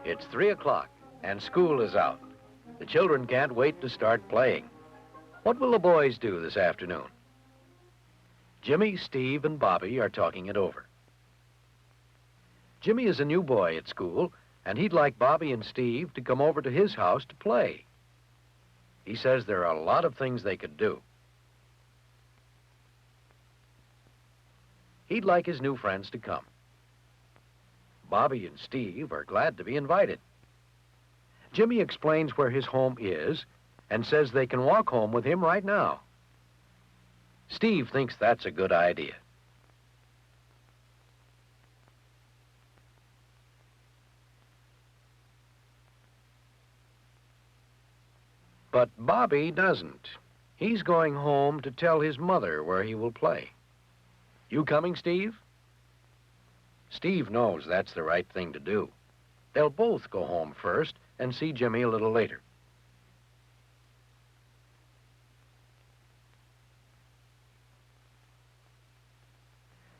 It's 3 o'clock, and school is out. The children can't wait to start playing. What will the boys do this afternoon? Jimmy, Steve, and Bobby are talking it over. Jimmy is a new boy at school, and he'd like Bobby and Steve to come over to his house to play. He says there are a lot of things they could do. He'd like his new friends to come. Bobby and Steve are glad to be invited. Jimmy explains where his home is and says they can walk home with him right now. Steve thinks that's a good idea. But Bobby doesn't. He's going home to tell his mother where he will play. You coming, Steve? Steve knows that's the right thing to do. They'll both go home first and see Jimmy a little later.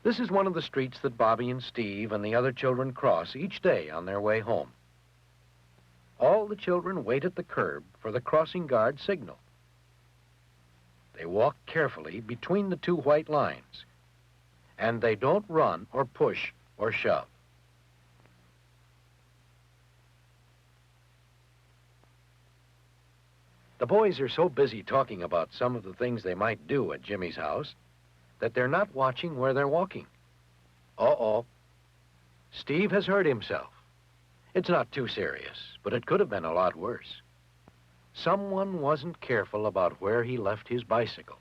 This is one of the streets that Bobby and Steve and the other children cross each day on their way home. All the children wait at the curb for the crossing guard signal. They walk carefully between the two white lines, and they don't run or push or shove. The boys are so busy talking about some of the things they might do at Jimmy's house that they're not watching where they're walking. Uh-oh. Steve has hurt himself. It's not too serious, but it could have been a lot worse. Someone wasn't careful about where he left his bicycle.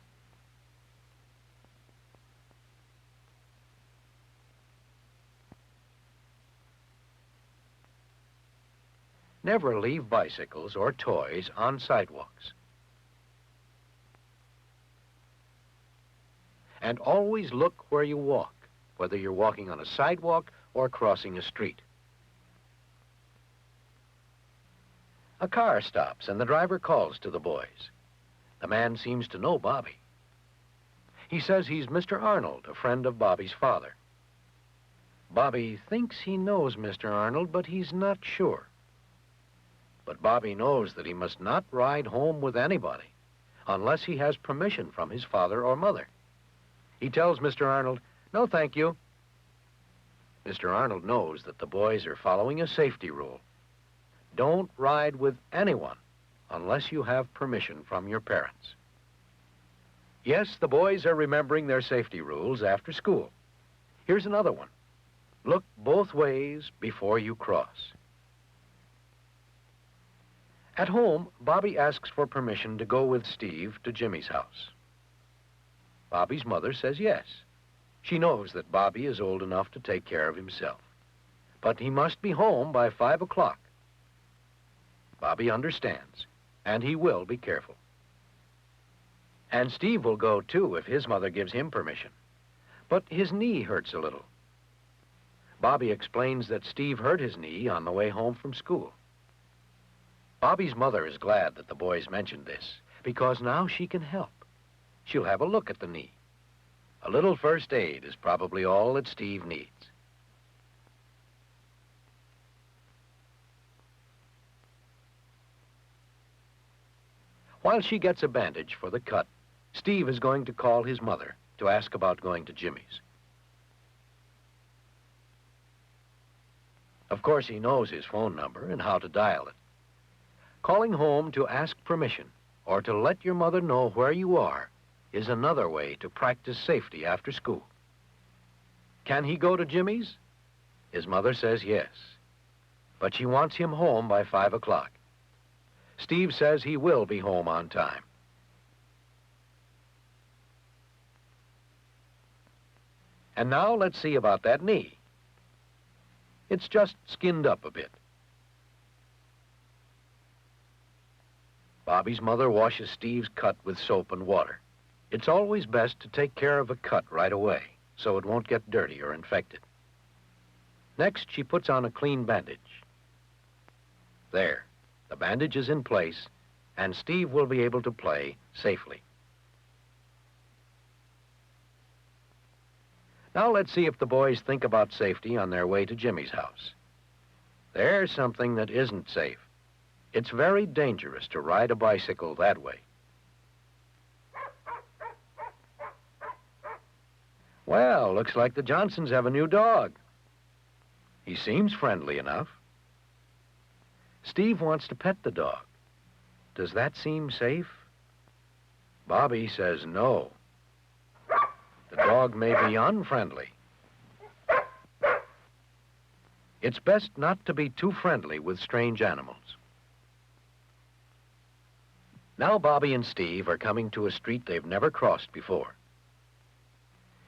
Never leave bicycles or toys on sidewalks. And always look where you walk, whether you're walking on a sidewalk or crossing a street. A car stops and the driver calls to the boys. The man seems to know Bobby. He says he's Mr. Arnold, a friend of Bobby's father. Bobby thinks he knows Mr. Arnold, but he's not sure. But Bobby knows that he must not ride home with anybody unless he has permission from his father or mother. He tells Mr. Arnold, "No, thank you." Mr. Arnold knows that the boys are following a safety rule. Don't ride with anyone unless you have permission from your parents. Yes, the boys are remembering their safety rules after school. Here's another one. Look both ways before you cross. At home, Bobby asks for permission to go with Steve to Jimmy's house. Bobby's mother says yes. She knows that Bobby is old enough to take care of himself. But he must be home by 5 o'clock. Bobby understands, and he will be careful. And Steve will go too if his mother gives him permission. But his knee hurts a little. Bobby explains that Steve hurt his knee on the way home from school. Bobby's mother is glad that the boys mentioned this, because now she can help. She'll have a look at the knee. A little first aid is probably all that Steve needs. While she gets a bandage for the cut, Steve is going to call his mother to ask about going to Jimmy's. Of course, he knows his phone number and how to dial it. Calling home to ask permission or to let your mother know where you are is another way to practice safety after school. Can he go to Jimmy's? His mother says yes, but she wants him home by 5 o'clock. Steve says he will be home on time. And now let's see about that knee. It's just skinned up a bit. Bobby's mother washes Steve's cut with soap and water. It's always best to take care of a cut right away, so it won't get dirty or infected. Next, she puts on a clean bandage. There, the bandage is in place, and Steve will be able to play safely. Now let's see if the boys think about safety on their way to Jimmy's house. There's something that isn't safe. It's very dangerous to ride a bicycle that way. Well, looks like the Johnsons have a new dog. He seems friendly enough. Steve wants to pet the dog. Does that seem safe? Bobby says no. The dog may be unfriendly. It's best not to be too friendly with strange animals. Now Bobby and Steve are coming to a street they've never crossed before.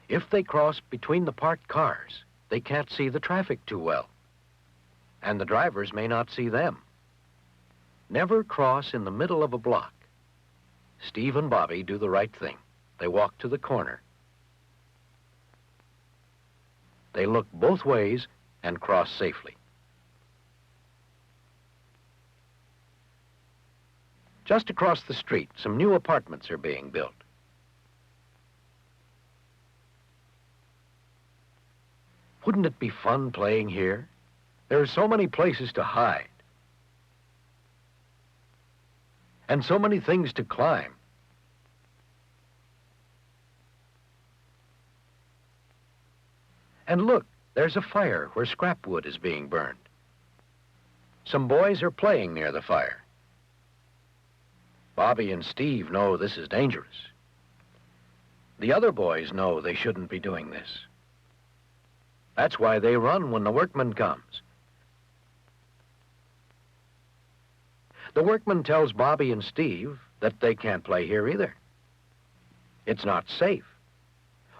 If they cross between the parked cars, they can't see the traffic too well, and the drivers may not see them. Never cross in the middle of a block. Steve and Bobby do the right thing. They walk to the corner. They look both ways and cross safely. Just across the street, some new apartments are being built. Wouldn't it be fun playing here? There are so many places to hide. And so many things to climb. And look, there's a fire where scrap wood is being burned. Some boys are playing near the fire. Bobby and Steve know this is dangerous. The other boys know they shouldn't be doing this. That's why they run when the workman comes. The workman tells Bobby and Steve that they can't play here either. It's not safe.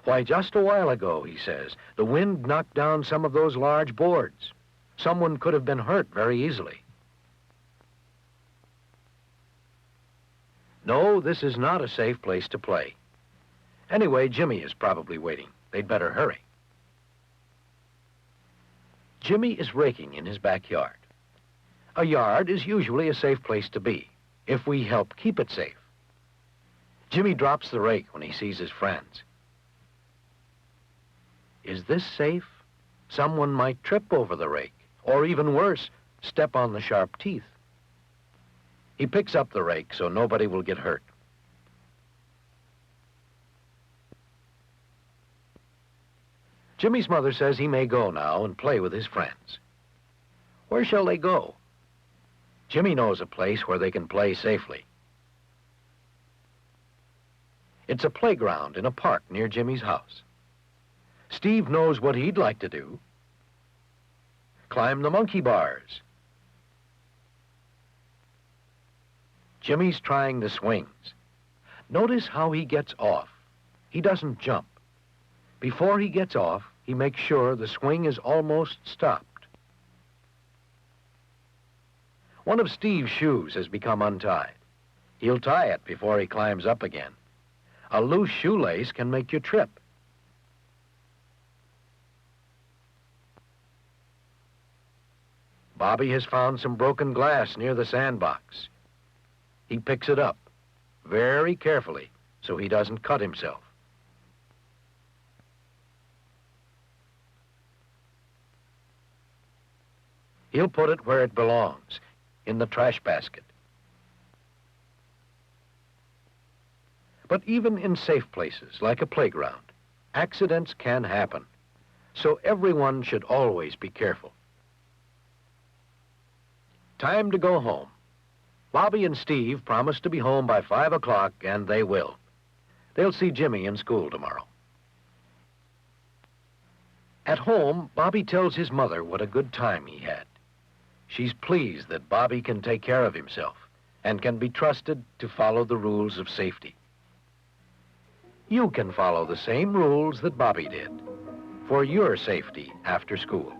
Why, just a while ago, he says, the wind knocked down some of those large boards. Someone could have been hurt very easily. No, this is not a safe place to play. Anyway, Jimmy is probably waiting. They'd better hurry. Jimmy is raking in his backyard. A yard is usually a safe place to be, if we help keep it safe. Jimmy drops the rake when he sees his friends. Is this safe? Someone might trip over the rake, or even worse, step on the sharp teeth. He picks up the rake so nobody will get hurt. Jimmy's mother says he may go now and play with his friends. Where shall they go? Jimmy knows a place where they can play safely. It's a playground in a park near Jimmy's house. Steve knows what he'd like to do. Climb the monkey bars. Jimmy's trying the swings. Notice how he gets off. He doesn't jump. Before he gets off, he makes sure the swing is almost stopped. One of Steve's shoes has become untied. He'll tie it before he climbs up again. A loose shoelace can make you trip. Bobby has found some broken glass near the sandbox. He picks it up very carefully so he doesn't cut himself. He'll put it where it belongs, in the trash basket. But even in safe places, like a playground, accidents can happen. So everyone should always be careful. Time to go home. Bobby and Steve promised to be home by 5 o'clock, and they will. They'll see Jimmy in school tomorrow. At home, Bobby tells his mother what a good time he had. She's pleased that Bobby can take care of himself and can be trusted to follow the rules of safety. You can follow the same rules that Bobby did for your safety after school.